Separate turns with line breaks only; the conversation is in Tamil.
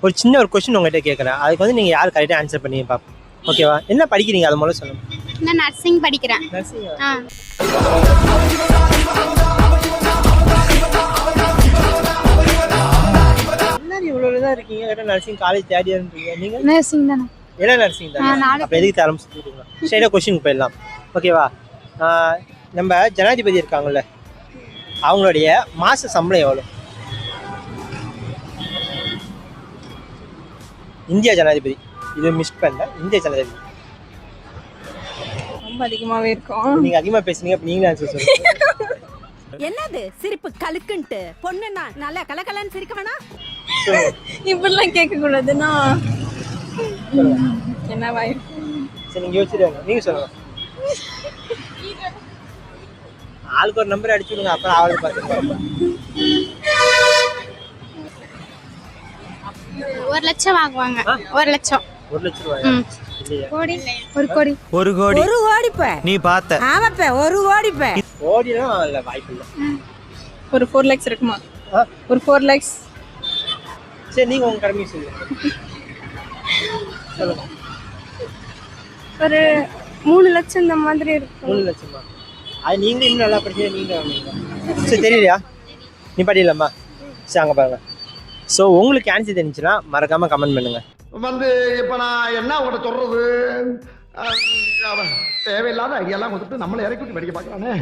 ஒரு சின்ன ஒரு கொஸ்டின் உங்ககிட்ட கேட்குறேன். அதுக்கு வந்து நீங்கள் யார் கரெக்டாக ஆன்சர் பண்ணி பார்ப்போம். ஓகேவா? என்ன படிக்கிறீங்க அதை முதல்ல சொல்லுங்க.
நான் நர்சிங் படிக்கிறேன்.
நர்சிங்கா?
ஆ.
எல்லாரும் இவ்வளோ இதாக இருக்கீங்க. கரெக்டாக நர்சிங் காலேஜ் தேர்ட் இயர்ன்றீங்க. நீங்கள்
நர்சிங் தானே.
எல்லாம் நர்சிங் தான். அப்போ எதுக்கு தரம் சொல்லிட்டுங்களா? ஸ்ட்ரைட்டாக கொஸ்டின் போயிடலாம். ஓகேவா? நம்ம ஜனாதிபதி இருக்காங்கல்ல, அவங்களுடைய மாத சம்பளம் எவ்வளோ? இந்தியா ஜனாதிபதி. இது மிஸ் பண்ணல. இந்திய ஜனாதிபதி.
ரொம்ப அதிகமாவே இருக்கும்.
நீங்கள் அதிகமாக பேசுனீங்க. அப்போ நீங்களே ஆன்சர் சொல்லுங்கள்.
என்னது சிரிப்பு கலுக்குன்ட்டு பொண்ணுன்னா நல்லா கலகலன்னு சிரிக்க வேணாம்.
இப்படிலாம் கேட்க கூடாதுன்னா என்னவா இருக்கும்?
சரி, நீங்கள் யோசிச்சுருவாங்க. நீங்கள் சொல்லுங்கள். ஆளுக்கு ஒரு நம்பர் அடிச்சு விடுங்க. அப்புறம் ஆளுக்கு பார்த்துக்கலாம்.
1 லட்சம் வாங்குவாங்க. 1 லட்சம்.
1 லட்சம் ரூபாய் இல்லையா?
கோடி. 1 கோடி.
1 கோடி.
ஒரு ஓடிப்ப
நீ பார்த்த
ஆமாப்ப ஒரு ஓடிப்ப
கோடிலாம் இல்லை, வாய்ப்பு இல்லை.
ஒரு 4 lakhs இருக்குமா?
ஆ?
ஒரு 4 lakhs.
சரி, நீங்கள் உங்கள் கடமையை சொல்லுங்கள். சொல்லுங்க.
ஒரு 3 லட்சம் இந்த மாதிரி இருக்கும்.
3 லட்சமா? அது நீங்களும் இன்னும் நல்லா படிச்சீங்க. நீங்கள் வாங்குவீங்க. சரி, தெரியலையா? நீ படிக்கலாமா? சரி, அங்கே பாருங்க. ஸோ உங்களுக்கு ஆன்சர் தெரிஞ்சுன்னா மறக்காமல் கமெண்ட் பண்ணுங்கள்.
வந்து இப்ப நான் என்ன உங்கள்கிட்ட சொல்றது, தேவையில்லாத ஐடியாலாம் கொடுத்துட்டு நம்மளை இறக்கி விட்டு படிக்க பார்க்கறானே.